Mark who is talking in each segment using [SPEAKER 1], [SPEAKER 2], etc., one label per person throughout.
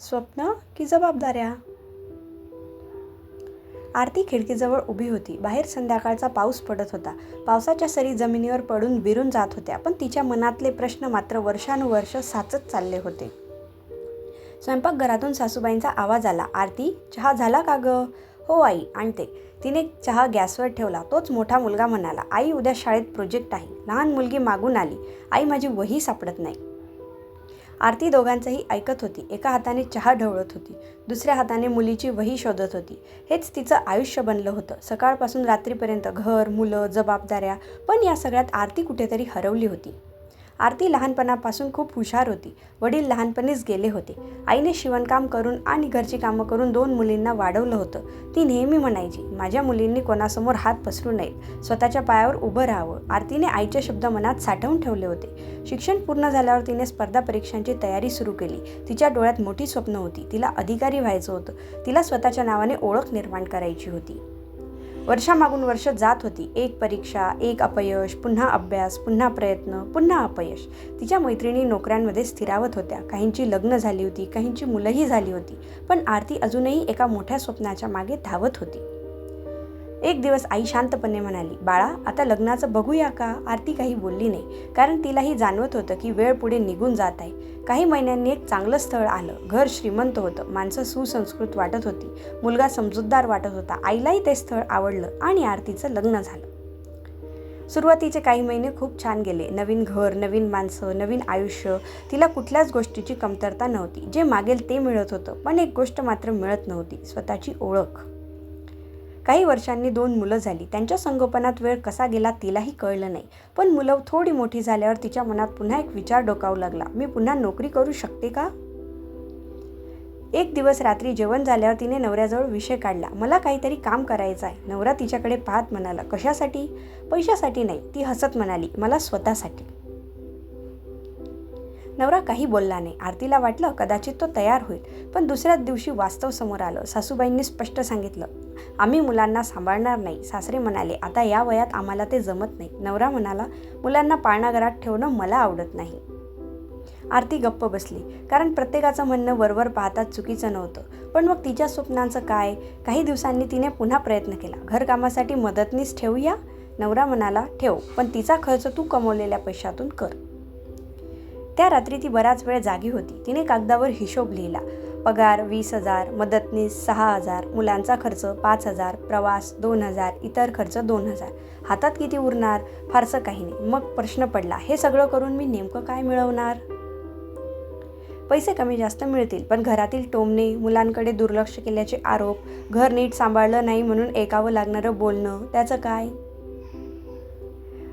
[SPEAKER 1] स्वप्न की जबाबदाऱ्या? आरती खिडकीजवळ उभी होती. बाहेर संध्याकाळचा पाऊस पडत होता. पावसाच्या सरी जमिनीवर पडून विरून जात होत्या, पण तिच्या मनातले प्रश्न मात्र वर्षानुवर्ष साचत चालले होते. स्वयंपाकघरातून सासूबाईंचा आवाज आला. आरती, चहा झाला का गं? हो आई, आणते. तिने चहा गॅसवर ठेवला. तोच मोठा मुलगा म्हणाला, आई उद्या शाळेत प्रोजेक्ट आहे. लहान मुलगी मागून आली, आई माझी वही सापडत नाही. आरती दोघांचंही ऐकत होती. एका हाताने चहा ढवळत होती, दुसऱ्या हाताने मुलीची वही शोधत होती. हेच तिचं आयुष्य बनलं होतं. सकाळपासून रात्रीपर्यंत घर, मुलं, जबाबदाऱ्या. पण या सगळ्यात आरती कुठेतरी हरवली होती. आरती लहानपणापासून खूप हुशार होती. वडील लहानपणीच गेले होते. आईने शिवणकाम करून आणि घरची कामं करून 2 मुलींना वाढवलं होतं. ती नेहमी म्हणायची, माझ्या मुलींनी कोणासमोर हात पसरू नयेत, स्वतःच्या पायावर उभं राहावं. आरतीने आईचे शब्द मनात साठवून ठेवले होते. शिक्षण पूर्ण झाल्यावर तिने स्पर्धा परीक्षांची तयारी सुरू केली. तिच्या डोळ्यात मोठी स्वप्न होती. तिला अधिकारी व्हायचं होतं. तिला स्वतःच्या नावाने ओळख निर्माण करायची होती. वर्षामागून वर्ष जात होती. एक परीक्षा, एक अपयश, पुन्हा अभ्यास, पुन्हा प्रयत्न, पुन्हा अपयश. तिच्या मैत्रिणी नोकऱ्यांमध्ये स्थिरावत होत्या. काहींची लग्न झाली होती, काहींची मुलंही झाली होती. पण आरती अजूनही एका मोठ्या स्वप्नाच्या मागे धावत होती. एक दिवस आई शांतपणे म्हणाली, बाळा, आता लग्नाचं बघूया का? आरती काही बोलली नाही, कारण तिलाही जाणवत होतं की वेळ पुढे निघून जात आहे. काही महिन्यांनी एक चांगलं स्थळ आलं. घर श्रीमंत होतं, माणसं सुसंस्कृत वाटत होती, मुलगा समजूतदार वाटत होता. आईलाही ते स्थळ आवडलं आणि आरतीचं लग्न झालं. सुरुवातीचे काही महिने खूप छान गेले. नवीन घर, नवीन माणसं, नवीन आयुष्य. तिला कुठल्याच गोष्टीची कमतरता नव्हती. जे मागेल ते मिळत होतं. पण एक गोष्ट मात्र मिळत नव्हती, स्वतःची ओळख. काही वर्षांनी 2 मुलं झाली. त्यांच्या संगोपनात वेळ कसा गेला तिलाही कळलं नाही. पण मुलं थोडी मोठी झाल्यावर तिच्या मनात पुन्हा एक विचार डोकावू लागला, मी पुन्हा नोकरी करू शकते का? एक दिवस रात्री जेवण झाल्यावर तिने नवऱ्याजवळ विषय काढला, मला काहीतरी काम करायचं आहे. नवरा तिच्याकडे पाहत म्हणाला, कशासाठी? पैशासाठी नाही. ती हसत म्हणाली, मला स्वतःसाठी. नवरा काही बोलला नाही. आरतीला वाटलं कदाचित तो तयार होईल. पण दुसऱ्याच दिवशी वास्तव समोर आलं. सासूबाईंनी स्पष्ट सांगितलं, आम्ही मुलांना सांभाळणार नाही. सासरे म्हणाले, आता या वयात आम्हाला ते जमत नाही. नवरा म्हणाला, मुलांना पाळणाघरात ठेवणं मला आवडत नाही. आरती गप्प बसली, कारण प्रत्येकाचं म्हणणं वरवर पाहतात चुकीचं नव्हतं. पण मग तिच्या स्वप्नांचं काय? काही दिवसांनी तिने पुन्हा प्रयत्न केला. घरकामासाठी मदतनीस ठेवूया? नवरा म्हणाला, ठेव, पण तिचा खर्च तू कमवलेल्या पैशातून कर. त्या रात्री ती बराच वेळ जागी होती. तिने कागदावर हिशोब लिहिला. पगार 20,000, मदतनीस 6,000, मुलांचा खर्च 5,000, प्रवास 2,000, इतर खर्च 2,000. हातात किती उरणार? फारसं काही नाही. मग प्रश्न पडला, हे सगळं करून मी नेमकं काय मिळवणार? पैसे कमी जास्त मिळतील, पण घरातील टोमणे, मुलांकडे दुर्लक्ष केल्याचे आरोप, घर नीट सांभाळलं नाही म्हणून ऐकावं लागणारं बोलणं, त्याचं काय?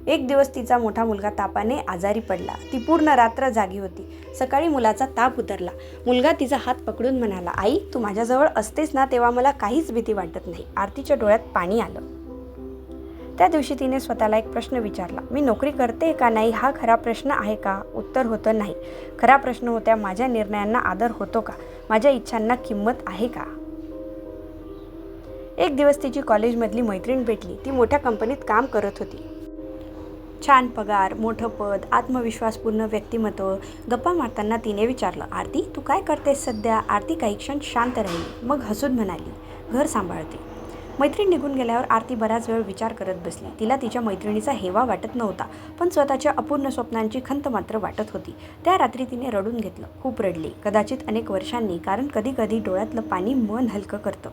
[SPEAKER 1] एक दिवस तिचा मोठा मुलगा तापाने आजारी पडला. ती पूर्ण रात्र जागी होती. सकाळी मुलाचा ताप उतरला. मुलगा तिचा हात पकडून म्हणाला, आई, तू माझ्याजवळ असतेस ना तेव्हा मला काहीच भीती वाटत नाही. आरतीच्या डोळ्यात पाणी आलं. त्या दिवशी तिने स्वतःला एक प्रश्न विचारला, मी नोकरी करते का नाही हा खरा प्रश्न आहे का? उत्तर होतं नाही. खरा प्रश्न होत्या, माझ्या निर्णयांना आदर होतो का? माझ्या इच्छांना किंमत आहे का? एक दिवस तिची कॉलेजमधली मैत्रीण भेटली. ती मोठ्या कंपनीत काम करत होती. छान पगार, मोठं पद, आत्मविश्वासपूर्ण व्यक्तिमत्व. गप्पा मारताना तिने विचारलं, आरती, तू काय करतेस सध्या? आरती काही क्षण शांत राहिली. मग हसून म्हणाली, घर सांभाळते. मैत्रीण निघून गेल्यावर आरती बराच वेळ विचार करत बसली. तिला तिच्या मैत्रिणीचा हेवा वाटत नव्हता, पण स्वतःच्या अपूर्ण स्वप्नांची खंत मात्र वाटत होती. त्या रात्री तिने रडून घेतलं. खूप रडली, कदाचित अनेक वर्षांनी, कारण कधी कधी डोळ्यातलं पाणी मन हलकं करतं.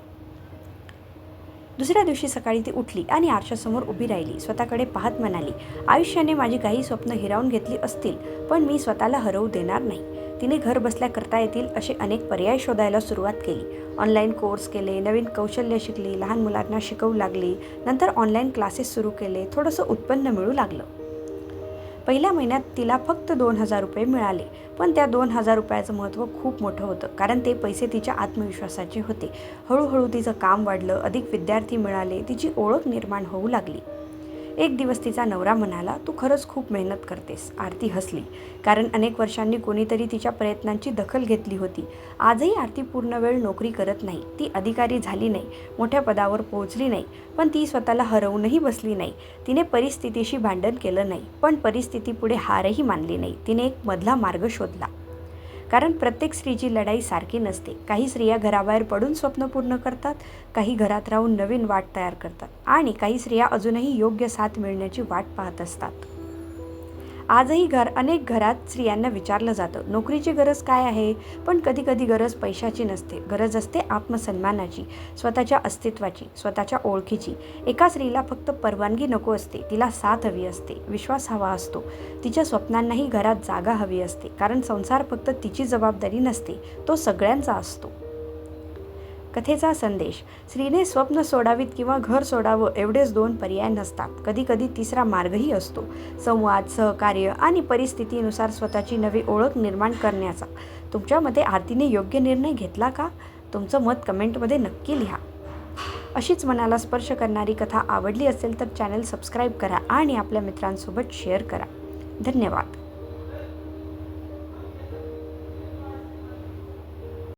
[SPEAKER 1] दुसऱ्या दिवशी सकाळी ती उठली आणि आरशासमोर उभी राहिली. स्वतःकडे पाहत म्हणाली, आयुष्याने माझी काही स्वप्न हिरावून घेतली असतील, पण मी स्वतःला हरवू देणार नाही. तिने घर बसल्या करता येतील असे अनेक पर्याय शोधायला सुरुवात केली. ऑनलाईन कोर्स केले, नवीन कौशल्य शिकली, लहान मुलांना शिकवू लागली. नंतर ऑनलाईन क्लासेस सुरू केले. थोडंसं उत्पन्न मिळू लागलं. पहिल्या महिन्यात तिला फक्त 2,000 रुपये मिळाले. पण त्या 2,000 रुपयाचं महत्त्व खूप मोठं होतं, कारण ते पैसे तिच्या आत्मविश्वासाचे होते. हळूहळू तिचं काम वाढलं, अधिक विद्यार्थी मिळाले, तिची ओळख निर्माण होऊ लागली. एक दिवस तिचा नवरा म्हणाला, तू खरंच खूप मेहनत करतेस. आरती हसली, कारण अनेक वर्षांनी कोणीतरी तिच्या प्रयत्नांची दखल घेतली होती. आजही आरती पूर्ण वेळ नोकरी करत नाही. ती अधिकारी झाली नाही, मोठ्या पदावर पोहोचली नाही, पण ती स्वतःला हरवूनही बसली नाही. तिने परिस्थितीशी भांडण केलं नाही, पण परिस्थितीपुढे हारही मानली नाही. तिने एक मधला मार्ग शोधला. कारण प्रत्येक स्त्रीची लढाई सारखी नसते. काही स्त्रिया घराबाहेर पडून स्वप्न पूर्ण करतात, काही घरात राहून नवीन वाट तयार करतात आणि काही स्त्रिया अजूनही योग्य साथ मिळण्याची वाट पाहत असतात. आजही अनेक घरात स्त्रियांना विचारलं जातं, नोकरीची गरज काय आहे? पण कधी कधी गरज पैशाची नसते, गरज असते आत्मसन्मानाची, स्वतःच्या अस्तित्वाची, स्वतःच्या ओळखीची. एका स्त्रीला फक्त परवानगी नको असते, तिला साथ हवी असते, विश्वास हवा असतो, तिच्या स्वप्नांनाही घरात जागा हवी असते. कारण संसार फक्त तिची जबाबदारी नसते, तो सगळ्यांचा असतो. कथेचा संदेश: स्त्रीने स्वप्न सोडावीत किंवा घर सोडावं एवढेच 2 पर्याय नसतात. कधी कधी तिसरा मार्गही असतो, संवाद, सहकार्य आणि परिस्थितीनुसार स्वतःची नवी ओळख निर्माण करण्याचा. तुमच्या मते आरतीने योग्य निर्णय घेतला का? तुमचं मत कमेंटमध्ये नक्की लिहा. अशीच मनाला स्पर्श करणारी कथा आवडली असेल तर चॅनल सबस्क्राईब करा आणि आपल्या मित्रांसोबत शेअर करा. धन्यवाद.